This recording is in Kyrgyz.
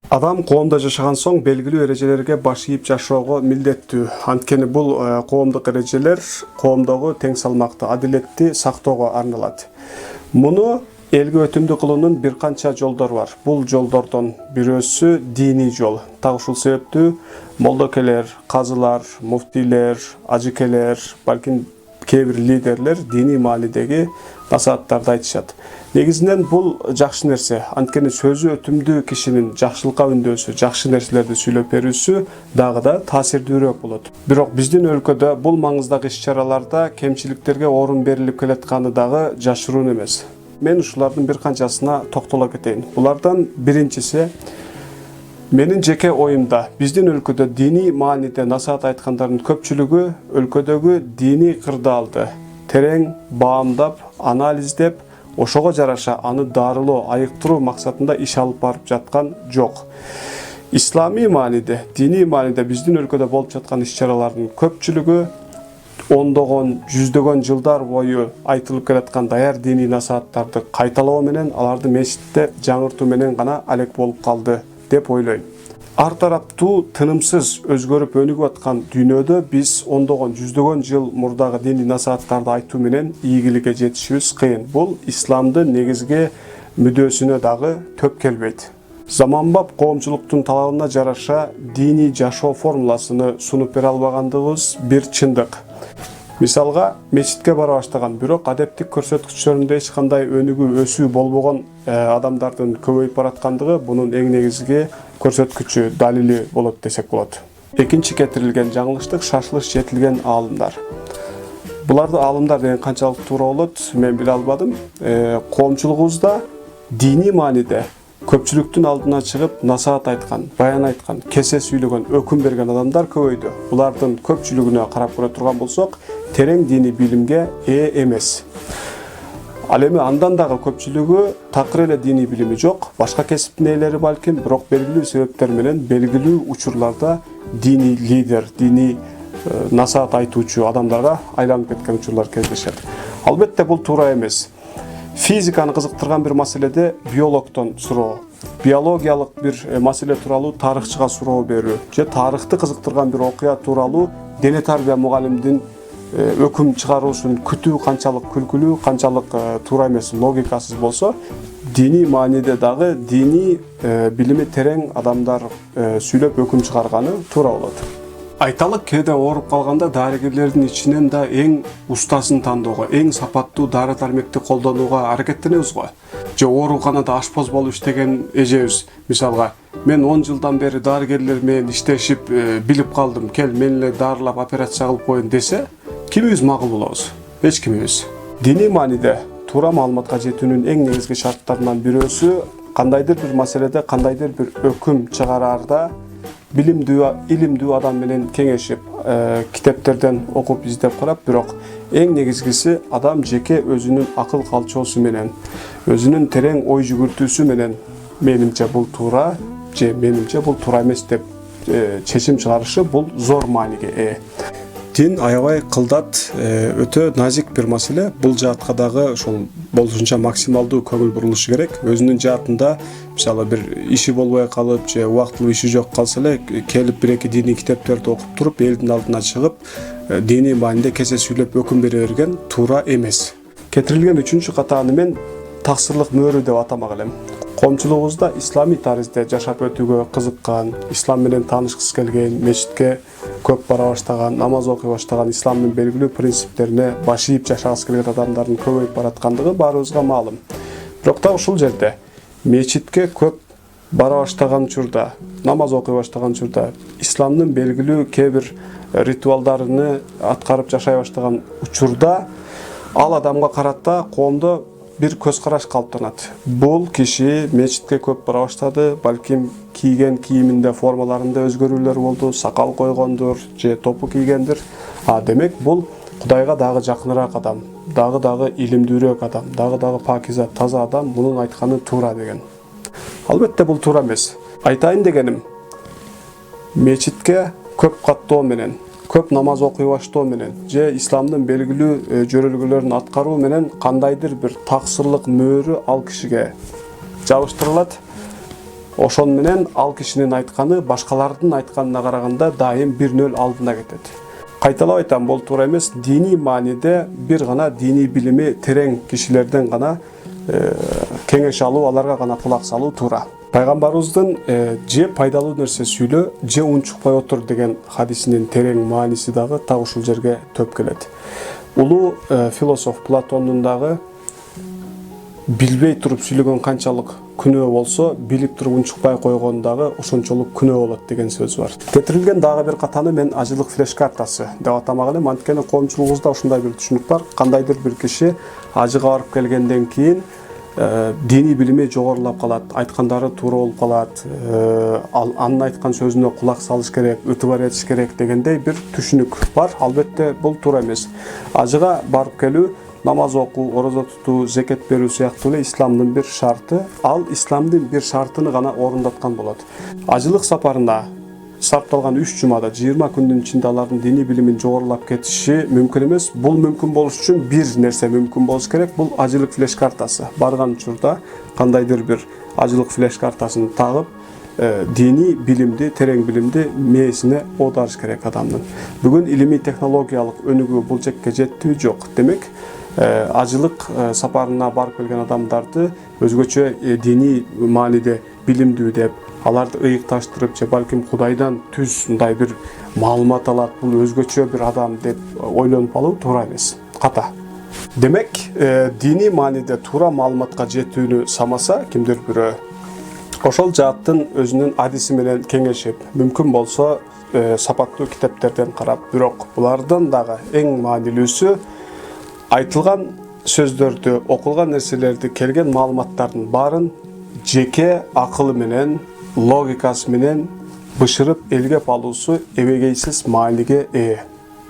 Адам коомдо жашаган соң белгилүү эрежелерге баш ийип жашоого милдеттүү. Анткени бул коомдук эрежелер коомдогу тең салмакты адилетти сактоого арналат. Муну элге өтүмдүү кылуунун бир канча жолдору бар. Бул жолдордон бирөөсү диний жол. Так ушул себептүү молдокелер, казылар, муфтийлер, ажыкелер, балким кээ бир лидерлер диний маанидеги насааттарды айтышат. Негизинен бул жакшы нерсе. Анткени сөзү өтүмдүү кишинин жакшылыкка үндөсү, жакшы нерселерди сүйлөп берүүсү дагы да таасирдүүрөөк болот. Бирок биздин өлкөдө бул маңыздагы иш-чараларда кемчиликтерге орун берилип келатканы дагы жашыруун эмес. Мен ушулардын бир канчасына токтоло кетейин. Булардан биринчиси, менин жеке оюмда биздин өлкөдө диний мааниде насаат айткандардын көпчүлүгү өлкөдөгү диний кырдаалды терең баамдап, анализдеп, ошого жараша аны дарылоо, айыктыруу максатында иш алып барып жаткан жок. Исламий мааниде, диний мааниде биздин өлкөдө болуп жаткан иш-чаралардын көпчүлүгү ондогон, жүздөгөн жылдар бою айтылып келаткан даяр диний насааттарды кайталоо менен, аларды мечитте жаңыртуу менен гана алек болуп калды деп ойлойм. Ар тараптуу тынымсыз өзгөрүп өнүгүп аткан дүйнөдө биз ондогон, жүздөгөн жыл мурдагы диний насааттарды айтуу менен ийгиликке жетишибиз кыйын. Бул исламдын негизги мүдөөсүнө дагы төп келбейт. Заманбап коомчулуктун талабына жараша диний жашоо формуласыны сунуп бере албагандыгыбыз бир чындык. Мисалга, мечитке бара баштаган, бирок адептик көрсөткүчтөрүндө эч кандай өнүгүү, өсүү болбогон адамдардын көбөйүп бараткандыгы бунун эң негизги көрсөткүчү, далили болот десек болот. Экинчи кетирилген жаңылыштык шашылыш жетилген аалымдар. Буларды аалымдар деген канчалык туура болот, мен биле албадым. Коомчулугубузда диний мааниде көпчүлүктүн алдына чыгып насаат айткан, баян айткан, кесе сүйлөгөн, өкүм берген адамдар көбөйдү. Булардын көпчүлүгүнө карап көрө турган болсок, терең диний билимге ээ эмес. Ал эми андан дагы көпчүлүгү такыр эле диний билими жок, башка кесиптин ээлери балким, бирок белгилүү себептер менен белгилүү учурларда диний лидер, диний насаат айтуучу адамдарга айланып кеткен учурлар кездешет. Албетте бул туура эмес. Физиканы кызыктырган бир маселеде биологдон суроо, биологиялык бир маселе тууралуу тарыхчыга суроо берүү, же тарыхты кызыктырган бир окуя тууралуу дене тарбия мугалимдин өкүм чыгаруусун күтүү канчалык күлкүлүү, канчалык туура эмес, логикасыз болсо, диний мааниде дагы диний билими терең адамдар сүйлөп өкүм чыгарганы туура болот. Айталык, кээде ооруп калганда дарыгерлердин ичинен да эң устасын тандоого, эң сапаттуу дары-дармекти колдонууга аракеттенебиз го. Же ооруканада ашпоз болуп иштеген эжебиз, мисалга, мен 10 жылдан бери дарыгерлер менен иштешип билип калдым, кел мен эле дарылап операция кылып коеюн десе, кимибиз макул болобуз? Эч кимибиз. Диний мааниде туура маалыматка жетүүнүн эң негизги шарттарынан бирөөсү кандайдыр бир маселеде, кандайдыр бир өкүм чыгараарда билимдүү, илимдүү адам менен кеңешип, китептерден окуп издеп карап, бирок эң негизгиси адам жеке өзүнүн акыл калчоосу менен, өзүнүн терең ой жүгүртүүсү менен менимче бул туура, же менимче бул туура эмес деп чечим чыгарышы бул зор мааниге ээ. Дин аябай кылдат, өтө назик бир маселе. Бул жаатка дагы ошол болушунча максималдуу көңүл бурулушу керек. Өзүнүн жаатында, мисалы бир иши болбой калып, же убактылуу иши жок калса эле, келип бир-эки диний китептерди окуп туруп, элдин алдына чыгып, диний мааниде кесе сүйлөп өкүм бере берген туура эмес. Кетирилген үчүнчү катааны мен таксырлык мөөрү деп атамак элем. Коомчулугубузда исламий таризде жашап өтүүгө кызыккан, ислам менен таанышкысы келген, мечитке көп бара баштаган, намаз окуй баштаган, исламдын белгилүү принциптерине баш ийип жашагысы келген адамдардын көбөйүп бараткандыгы баарыбызга маалым. Бирок та ушул жерде мечитке көп бара баштаган учурда, намаз окуй баштаган учурда, исламдын белгилүү кээ бир ритуалдарын аткарып жашай баштаган учурда, ал адамга карата коомдо бир көз караш калыптанат. Бул киши мечитке көп бара баштады, балким кийген кийиминде, формаларында өзгөрүүлөр болду, сакал койгондур, же топу кийгендир. Демек бул Кудайга дагы жакыныраак адам, дагы илимдүүрөөк адам, дагы пакиза, таза адам, мунун айтканы туура деген. Албетте бул туура эмес. Айтайын дегеним, мечитке көп каттоо менен, көп намаз окуй баштоо менен, же исламдын белгилүү жөрөлгөлөрүн аткаруу менен кандайдыр бир таксырлык мөөрү ал кишиге жабыштырылат. Ошон менен ал кишинин айтканы башкалардын айтканына караганда дайым 1-0 алдына кетет. Кайталап айтам, бул туура эмес. Диний мааниде бир гана диний билими терең кишилерден гана кеңеш алуу, аларга гана кулак салуу туура. Пайгамбарыбыздын же пайдалуу нерсе сүйлө, же унчукпай отур деген хадисинин терең мааниси дагы так ушул жерге төп келет. Улуу философ Платондун дагы билбей туруп сүйлөгөн канчалык күнөө болсо, билип туруп унчукпай койгон дагы ошончолук күнөө болот деген сөзү бар. Кетирилген дагы бир катаны мен ажылык флеш картасы деп атамак элем. Анткени коомчулугубузда ушундай бир түшүнүк бар. Кандайдыр бир киши ажыга барып келгенден кийин диний билими жогорулап калат, айткандары туура болуп калат, анын айткан сөзүнө кулак салыш керек, ытыбар этиш керек дегендей бир түшүнүк бар. Албетте бул туура эмес. Ажыга барып келүү, намаз окуу, орозо тутуу, зекет берүү сыяктуу эле исламдын бир шарты, ал исламдын бир шартын гана орундаткан болот. Ажылык сапарына сарпталган 3 жумада 20 күндүн ичинде алардын диний билимин жогорулап кетиши мүмкүн эмес. Бул мүмкүн болуш үчүн бир нерсе мүмкүн болуш керек. Бул ажылык флеш картасы. Барган учурда кандайдыр бир ажылык флеш картасын тагып, диний билимди, терең билимди мээсине оодарыш керек адамдын. Бүгүн илимий технологиялык өнүгүү бул жекке жеттүү жок. Демек, ажылык сапарына барып келген адамдарды өзгөчө диний мааниде билимдүү деп, аларды ыйыкташтырып, же балким Кудайдан түз мындай бир маалымат алат, бул өзгөчө бир адам деп ойлонуп алуу туура эмес, ката. Демек, диний мааниде туура маалыматка жетүүнү самаса кимдир бирөө, ошол жааттын өзүнүн адиси менен кеңешип, мүмкүн болсо сапаттуу китептерден карап, бирок булардан дагы эң маанилүүсү айтылган сөздөрдү, окулган нерселерди, келген маалыматтардын баарын жеке акылы менен, логикасы менен бышырып элгеп алуусу эбегейсиз мааниге ээ.